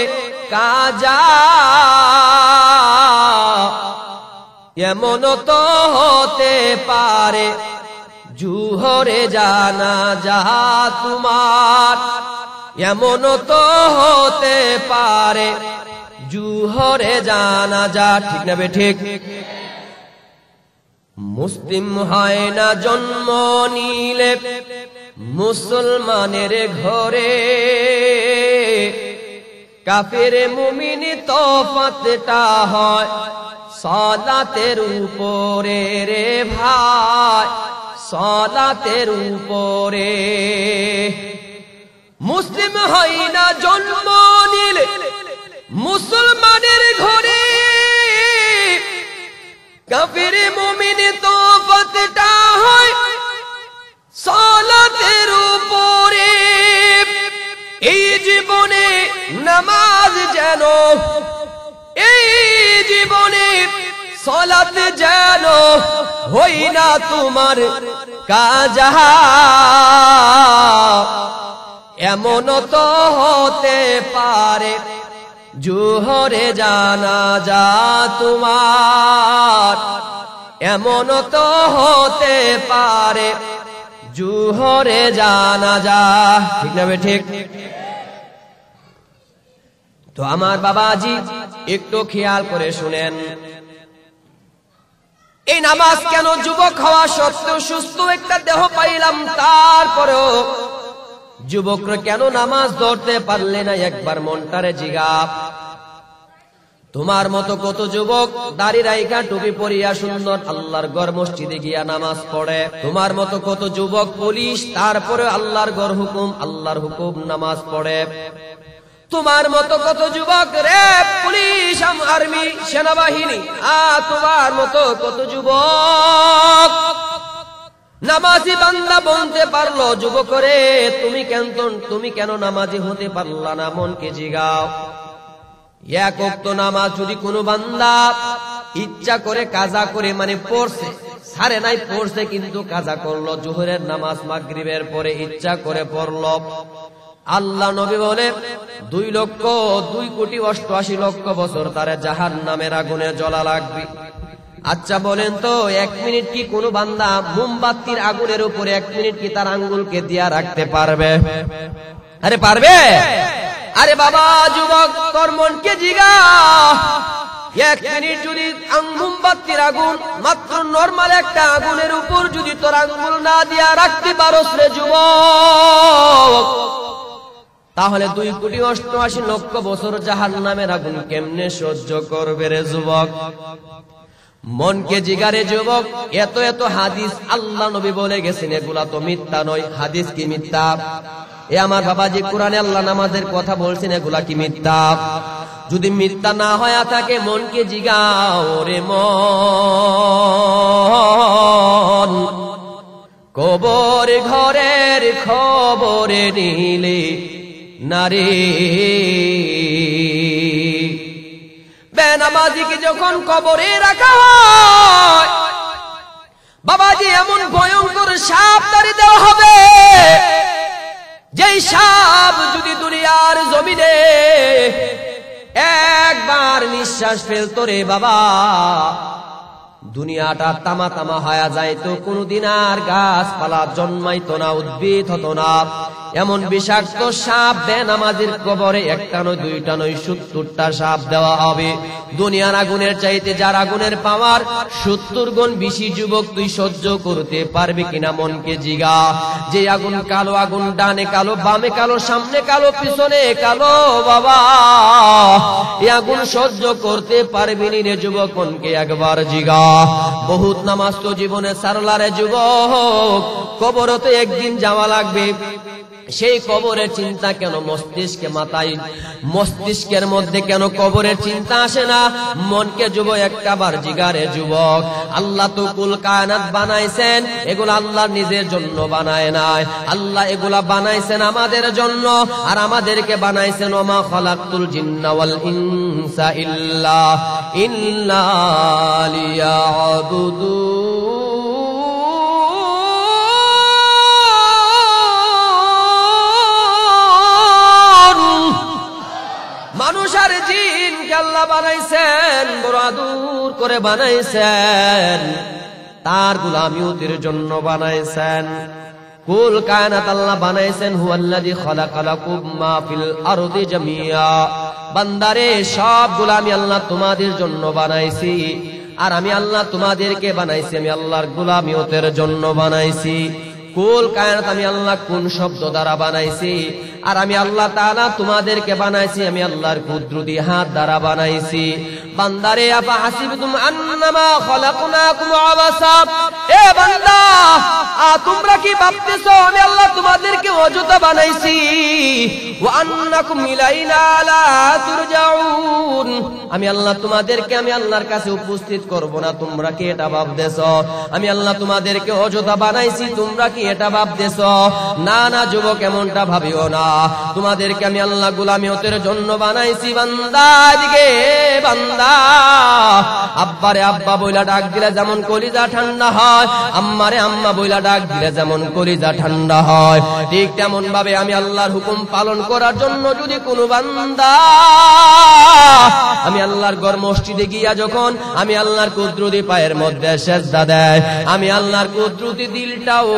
কাজা, এমন তো হতে পারে জুহরে জানাজা তোমার, এমন তো হতে পারে জুহরে জানাজা। ঠিক না বে ঠিক? মুসলিম হয় না জন্ম নিলে মুসলমানের ঘরে, কাফের মুমিন তফাতটা হয় সালাতের উপরে রে ভাই, সালাতের উপরে। মুসলিম হয় না জন্ম নিলে মুসলমানের ঘরে, কাফের মুমিন তফাতটা হয় সালাতের উপরে। এই জীবনে নামাজ যেন, এই জীবনে সালাত যেন হই না তোমার কাজা, এমন তো হতে পারে জোহরে জানাজা তোমার, এমন তো হতে পারে জোহরে জানাজা। ঠিক না বে ঠিক? তো আমার বাবাজি, একটু খেয়াল করে শুনেন, এই নামাজ কেন যুবক হওয়া সত্ত্বেও সুস্থ একটা দেহ পাইলাম, তারপরেও যুবকরা কেন নামাজ ধরতে পারলে না? একবার মনটারে জিগাপ। তোমার মতো কত যুবক দাড়ি রাইখা টুপি পরিয়া সুন্দর আল্লাহর ঘর মসজিদে গিয়া নামাজ পড়ে। তোমার মতো কত যুবক পুলিশ, তারপরে আল্লাহর ঘর হুকুম, আল্লাহর হুকুম নামাজ পড়ে। তোমার মতো কত যুবক র্যাব, পুলিশ, আর্মি, সেনাবাহিনী, তোমার মতো কত যুবক নামাজি বান্দা বলতে পারলো, যুবক রে তুমি কেন নামাজি হতে পারলা না? মনকে জিগাও। এক ওয়াক্ত নামাজ যদি কোনো বান্দা ইচ্ছা করে কাজা করে, মানে পড়ছে, সারে নাই পড়ছে কিন্তু কাজা করলো, জোহরের নামাজ মাগরিবের পরে ইচ্ছা করে পড়লো, আল্লাহ নবী বলে 2,82,88,00,000 বছর তারে জাহান্নামের আগুনে জ্বলা লাগবে। আচ্ছা বলেন তো, 1 মিনিট কি কোনো বান্দা মোমবাতির আগুনের উপরে 1 মিনিট কি তার আঙ্গুলকে দিয়া রাখতে পারবে? আরে পারবে? আরে বাবা যুবক, তোর মনকে জিগা, 1 মিনিট যদি মোমবাতির আগুন, মাত্র নরমাল একটা আগুনের উপর যদি তোর আঙ্গুল না দিয়া রাখতে পারোস রে যুবক, তাহলে 2,88,00,000 বছর জাহান্নামের আগুন কেমনে সহ্য করবে রে যুবক? মনকে জিগারে যুবক, এত এত হাদিস আল্লাহ নবী বলে গেছেন, এগুলা তো মিথ্যা নয়। হাদিস কি মিথ্যা? এ আমার বাবাজি, কোরআনে আল্লাহ নামাজের কথা বলছেন, এগুলা কি মিথ্যা? যদি মিথ্যা না হয়ে থাকে মনকে জিগাও রে মন, কবর ঘরের খবরে নিলে নারী বেনামাজিকে যখন কবরে রাখা হয় বাবাজি, এমন ভয়ঙ্কর সাপ তাড়ি দেওয়া হবে, যেই সাপ যদি দুনিয়ার জমিনে একবার নিঃশ্বাস ফেলতো রে বাবা, দুনিয়াটা তামা তামা হয়ে যাইতো, কোনদিন আর গাছপালা জন্মাইতো না, উদ্ভিদ হতো না। এমন বিষাক্ত সাপ বেনামাজির কবরে একটা নয়, দুইটা নয়, 70টা সাপ দেওয়া হবে। দুনিয়ার আগুনের চাইতে যার আগুনের পাওয়ার 70 গুণ বেশি। যুবক, তুই সহ্য করতে পারবি কিনা? মনকে জিগা। যে আগুন কালো, আগুন ডানে কালো, বামে কালো, সামনে কালো, পিছনে কালো, বাবা এই আগুন সহ্য করতে পারবি নি রে যুবক? মনকে একবার জিগা। বহুত নামাজ তো জীবনে সারলারে যুবক, কবরতে একদিন যাওয়া লাগবে। সেই কবরের চিন্তা কেন মস্তিষ্কে মাথায়, মস্তিষ্কের মধ্যে কেন কবরের চিন্তা আসে না? মনকে যুবক একবার জিগারে যুবক, আল্লাহ তো কুল কায়নাত বানাইছেন, এগুলো আল্লাহ নিজের জন্য বানায় নাই, আল্লাহ এগুলা বানাইছেন আমাদের জন্য। আর আমাদেরকে বানাইছেন ওমা খালাকতুল জিন্না ওয়াল ইনসা ইল্লা লিয়াবুদুন। মানুষ আর জিনকে আল্লাহ বানাইছেন, বড় আদর করে বানাইছেন, তার গোলামিয়তের জন্য বানাইছেন। কুল কায়নাত আল্লাহ বানাইছেন, হুয়াল্লাযী খালাকালাকুম মা ফিল আরদি জামিয়া। বান্দারে, সব গোলামি আল্লাহ তোমাদের জন্য বানাইছি, আর আমি আল্লাহ তোমাদেরকে বানাইছি, আমি আল্লাহর গোলামিয়তের জন্য বানাইছি। কুল কায়নাত আমি আল্লাহ কোন শব্দ দ্বারা বানাইছি? আর আমি আল্লাহ তাআলা তোমাদেরকে বানাইছি, আমি আল্লাহর কুদরতি হাত দ্বারা বানাইছি। বান্দারে, আফা হাসিবতুম আন্নামা খালাকনাকুম আবাসা, এ বান্দা তোমরা কি ভাবতেছো আমি আল্লাহ তোমাদেরকে অযথা বানাইছি? ওয়া আন্নাকুম ইলাইনা লা তুরজাউন, আমি আল্লাহ তোমাদেরকে আমি আল্লাহর কাছে উপস্থিত করব না, তোমরা কি এটা ভাবতেছো? আমি আল্লাহ তোমাদেরকে অযথা বানাইছি, তোমরা কি এটা ভাবতেছো? না না যুবক, এমনটা ভাবিও না। তোমাদেরকে আমি আল্লাহ গোলামিয়তের জন্য বানাইছি। বান্দা দিকে বান্দা, আব্বারে আব্বা বইলা ডাক দিলে যেমন কলিজা ঠান্ডা হয়, আম্মারে আম্মা বইলা ডাক দিলে যেমন কলিজা ঠান্ডা হয়, ঠিক তেমন ভাবে আমি আল্লাহর হুকুম পালন করার জন্য যদি কোনো বান্দা আমি আল্লাহর ঘর মসজিদে গিয়া যখন আমি আল্লাহর কুদরতি পায়ের মধ্যে সেজদা দেয়, আমি আল্লাহর কুদরতি দিলটাও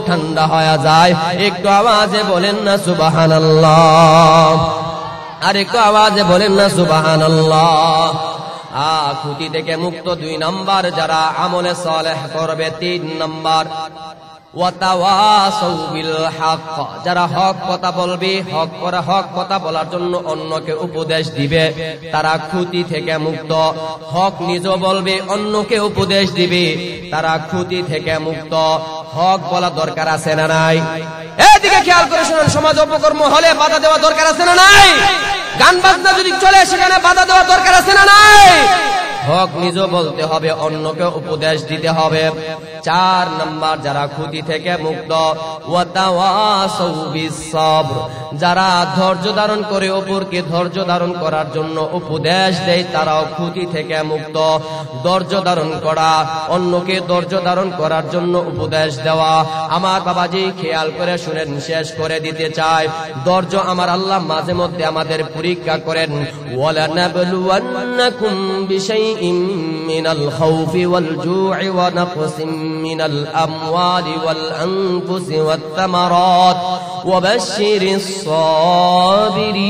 ঠান্ডা হয়ে যায়। একটু আওয়াজে বলেন না সুবহানাল্লাহ, আর একটু আওয়াজে বলেন না সুবহানাল্লাহ। খুঁটি থেকে মুক্ত 2 নাম্বার, যারা আমলে সালেহ করবে 3 নাম্বার, ওয়াতাওয়াসাউ বিল হক, যারা হক কথা বলবে, হক কথা বলার জন্য অন্যকে উপদেশ দিবে, তারা খুঁটি থেকে মুক্ত। হক নিজে বলবে, অন্যকে উপদেশ দিবে, তারা খুঁটি থেকে মুক্ত। হক বলা দরকার আছে না নাই? এদিকে খেয়াল করে শুনুন, সমাজ অপকর্ম হলে বাধা দেওয়া দরকার আছে না নাই? গান বাজনা যদি চলে সেখানে বাধা দেওয়া দরকার আছে না নাই? হক নিজে বলতে হবে, অন্যকে উপদেশ দিতে হবে। 4 নাম্বার, যারা ক্ষতি থেকে মুক্ত, ওয়াতাওয়াসাউ বিস-সাবর, যারা ধৈর্য ধারণ করে অপরকে ধৈর্য ধারণ করার জন্য উপদেশ দেয়, তারাও ক্ষতি থেকে মুক্ত। ধৈর্য ধারণ করা, অন্যকে ধৈর্য ধারণ করার জন্য উপদেশ দেওয়া। আমার বাবাজি খেয়াল করে শুনেন, শেষ করে দিতে চাই। ধৈর্য আমার আল্লাহ মাঝে মধ্যে আমাদের পরীক্ষা করেন। ওয়ালানাবলুওয়ান্নাকুম বিশাইইম মিনাল খাউফি ওয়াল জু'i ওয়া নাকসিম মিনাল আমওয়ালি ওয়াল আনফুসি ওয়াত তামারাত ওয়া বাশশিরিস সাবিরিন।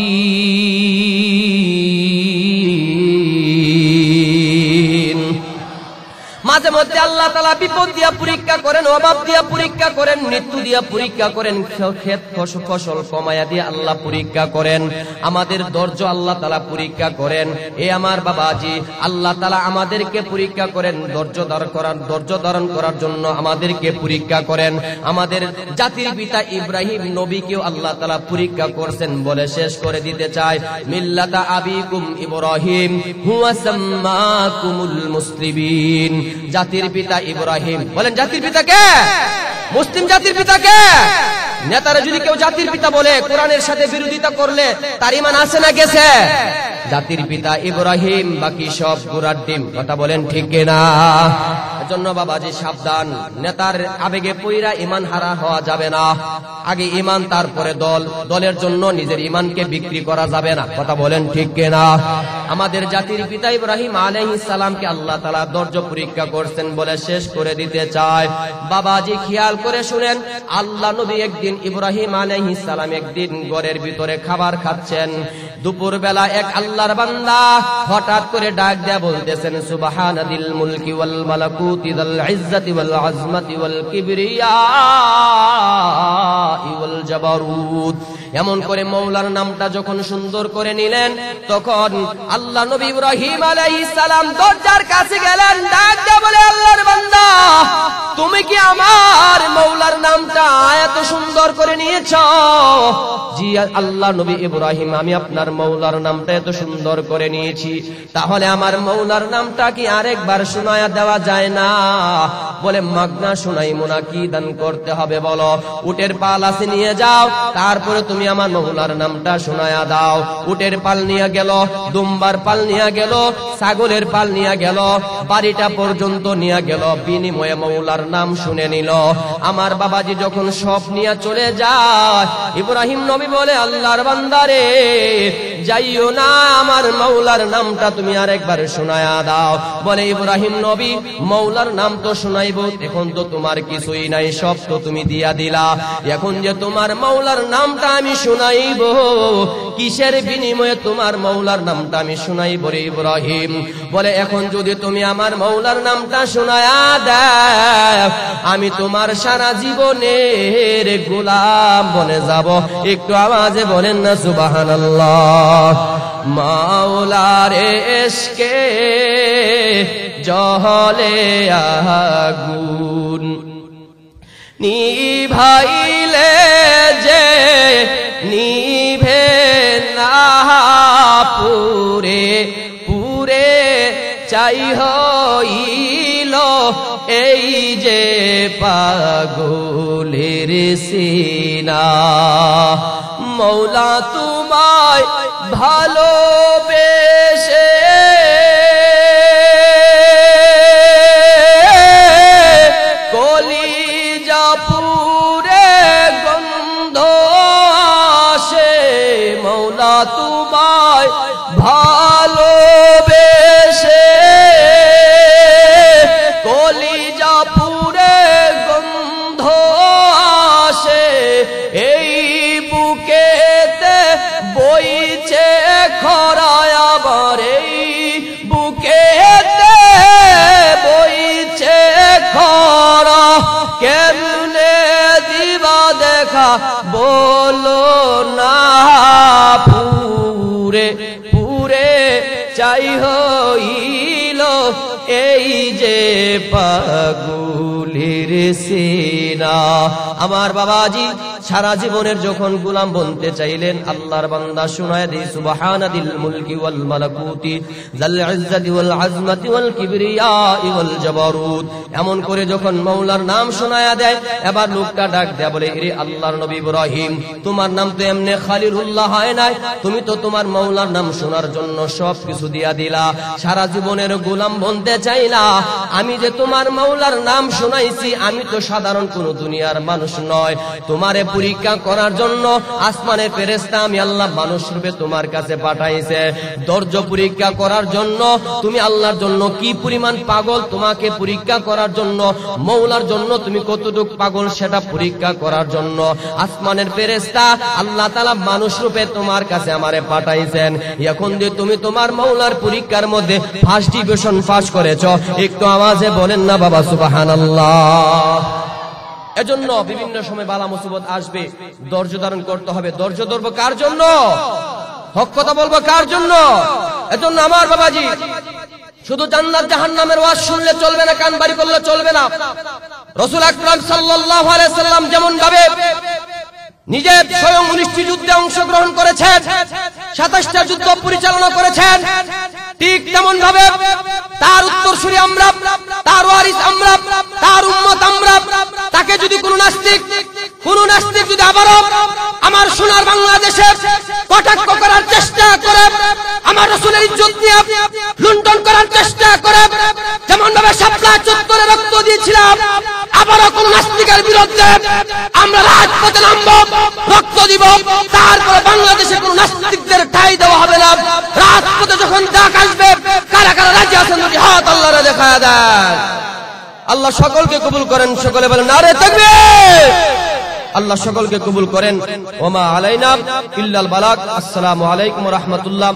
মাঝে মধ্যে আল্লাহ তাআলা বিপদ দিয়া পরীক্ষা করেন, অভাব দিয়া পরীক্ষা করেন, মৃত্যু দিয়া পরীক্ষা করেন, ক্ষেত ফসল কমায়া দিয়ে আল্লাহ পরীক্ষা করেন। আমাদের ধৈর্য আল্লাহ তাআলা পরীক্ষা করেন। এ আমার বাবাজি, আল্লাহ তাআলা আমাদেরকে পরীক্ষা করেন, ধৈর্য ধারণ করার জন্য আমাদেরকে পরীক্ষা করেন। আমাদের জাতির পিতা ইব্রাহিম নবীকেও আল্লাহ তাআলা পরীক্ষা করছেন। বলে শেষ করে দিতে চাই, মিল্লাতা আবিকুম ইব্রাহিম হুয়া সাম্মাকুমুল মুসলিমিন। জাতির পিতা ইব্রাহিম, বলেন জাতির পিতা কে? মুসলিম জাতির পিতা কে? নেতারা যদি কেউ জাতির পিতা বলে, কোরআনের সাথে বিরোধিতা করলে তার ঈমান আছে না গেছে? জাতির পিতা ইব্রাহিম, বাকি সব গুড়ার ডিম। কথা বলেন ঠিক কিনা? এজন্য বাবাজি সাবধান, নেতার আবেগে পইরা ঈমান হারা হওয়া যাবে না। আগে ঈমান, তারপরে দল। দলের জন্য নিজের ঈমানকে বিক্রি করা যাবে না। কথা বলেন ঠিক কিনা? আমাদের জাতির পিতা ইব্রাহিম আলাইহিস সালামকে আল্লাহ তাআলা ধৈর্য পরীক্ষা করছেন। বলে শেষ করে দিতে চায়, বাবাজি খেয়াল করে শুনেন, আল্লাহ নবী একদিন, ইব্রাহিম আলাইহিস সালাম একদিন ঘরের ভিতরে খাবার খাচ্ছেন। দুপুর বেলা এক আল্লাহর বান্দা হঠাৎ করে ডাক দেয়া বলতেছেন, সুবহানাদিল মুলকি ওয়াল মালাকুতি যাল ইজ্জতি ওয়াল আজমাতি ওয়াল কিবরিয়া ওয়াল জাবারুত। এমন করে মওলার নামটা যখন সুন্দর করে নিলেন, তখন আল্লাহ নবী ইব্রাহিম আলাইহিস সালাম দরজার কাছে গেলেন, ডাক দিয়ে বলে, আল্লাহর বান্দা, তুমি কি আমার মওলার নামটা এত সুন্দর করে নিয়েছো? জি আল্লাহ নবী ইব্রাহিম, আমি আপনার মওলার নামটা এত সুন্দর করে নিয়েছি। তাহলে আমার মওলার নামটা কি আরেকবার শোনায়া দেওয়া যায় না? বলে, মাগনা শোনাইমু না, কি দান করতে হবে বলো? উটের পাল আছে, নিয়ে যাও, তারপরে তুমি আমার মওলার নামটা শোনায়া দাও। উটের পাল নিয়ে গেল, দুম্বার পাল নিয়ে গেল, ছাগলের পাল নিয়ে গেল, বাড়িটা পর্যন্ত নিয়ে গেল, বিনিময়ে মওলার নাম শুনে নিল। আমার বাবাজি যখন সব নিয়ে চলে যায়, ইব্রাহিম নবী বলে, আল্লাহর বান্দারে, যাইও না, আমার মওলার নামটা তুমি আরেকবার শোনায়া দাও। বলে, ইব্রাহিম নবী, মওলার নাম তো শোনাইবো, এখন তো তোমার কিছুই নাই, সব তো তুমি দিয়া দিলা। এখন যে তোমার মওলার নামটা আমি শোনাইবো, কিসের বিনিময়ে তোমার মওলার নামটা আমি শোনাইবো রে ইব্রাহিম? বলে, এখন যদি তুমি আমার মওলার নামটা শোনায়া দাও, আমি তোমার সারা জীবনের গোলাম বনে যাব। একটু আওয়াজে বলেন না সুবহানাল্লাহ। মাওলার ইশকে জহলে আগুন, নিভাইলে যে নিভে না, পুরে পুরে চাই হইল এই যে পাগলের সিনা। মওলা তোমায় ভালোবেসে কলিজা পুরে গন্ধ আসে, মওলা তোমায় ভালোবেসে কলিজা পুরে গন্ধ আসে, এই বুকেতে বইছে খরায়, আবার এই বুকেতে বইছে খরা, কেমনে দিবা দেখা বলো না, পুরে পুরে চাই হইল এই যে পাগলের সিনা। আমার বাবাজি সারা জীবনের যখন গোলাম বনতে চাইলেন, আল্লাহর বান্দা শোনায় দেই সুবহানাদিল মুলকি ওয়াল মালাকুতি যাল ইজ্জতি ওয়াল আজমাতি ওয়াল কিবরিয়াই ওয়াল জাবারুত। এমন করে যখন মাওলার নাম শোনায়া দেয়, এবার লোকটা ডাক দেয়া বলে, এরে আল্লাহর নবী ইব্রাহিম, তোমার নাম তো এমনি খলিলুল্লাহ হয় নাই, তুমি তো তোমার মাওলার নাম শোনার জন্য সব কিছু দিয়া দিলা, সারা জীবনের গোলাম বনতে চাইলা। আমি যে তোমার মাওলার নাম শোনাইছি, আমি তো সাধারণ কোন দুনিয়ার মানুষ নয়, তোমারে পরীক্ষা করার জন্য আসমানের ফেরেশতা আমি আল্লাহ মানুষ রূপে তোমার কাছে পাঠাইছে। ধৈর্য পরীক্ষা করার জন্য, তুমি আল্লাহর জন্য কি পরিমাণ পাগল, তোমাকে পরীক্ষা করার জন্য, মওলার জন্য তুমি কতটুকু পাগল সেটা পরীক্ষা করার জন্য আসমানের ফেরেশতা আল্লাহ তাআলা মানুষ রূপে তোমার কাছে আমারে পাঠাইছেন। এখন যে তুমি তোমার মওলার পরীক্ষার মধ্যে ফার্স্ট ডিভিশন পাস করেছো, একটু আওয়াজে বলেন না বাবা সুবহানাল্লাহ। এজন্য বিভিন্ন সময় বালা মুসিবত আসবে, ধৈর্য ধারণ করতে হবে। ধৈর্য ধরবো কার জন্য? হক কথা বলবো কার জন্য? এজন্য আমার বাবাজি শুধু জান্নাত জাহান্নামের ওয়াজ শুনলে চলবে না, কান বাড়ি করলে চলবে না। রাসূল আকরাম সাল্লাল্লাহু আলাইহি সাল্লাম যেমন ভাবে নিজে স্বয়ং 19টি যুদ্ধে অংশগ্রহণ করেছেন, 27টা যুদ্ধ পরিচালনা করেছেন, ঠিক তেমন ভাবে তার উত্তরসূরি আমরা, তার ওয়ারিস আমরা, তার উম্মত আমরা। তাকে যদি কোন নাস্তিক যদি আবারও আমার সোনার বাংলাদেশে কটাক্ষ করার চেষ্টা করে, আমার রাসূলের ইজ্জত নিয়ে লুণ্ঠন করার চেষ্টা করে, যেমন ভাবে শাপলা চত্বরে রক্ত দিয়েছিলাম, আবারও কোন নাস্তিকের বিরুদ্ধে আমরা রাজপথে নামবো, রক্ত দিব, তারপরে বাংলাদেশে কোন নাস্তিকদের ঠাঁই দেওয়া হবে না। রাজপথে যখন ডাক আসবে, কারা কারা রাজি আছেন যদি হাত আল্লাহরে দেখায় দেন। আল্লাহ সকলকে কবুল করেন, সকলে বলেন নারে তাকবীর। আল্লাহ সকলকে কবুল করেন। ওমা আলাইনা ইল্লাল বালাগ। আসসালামু আলাইকুম ওয়া রাহমাতুল্লাহ।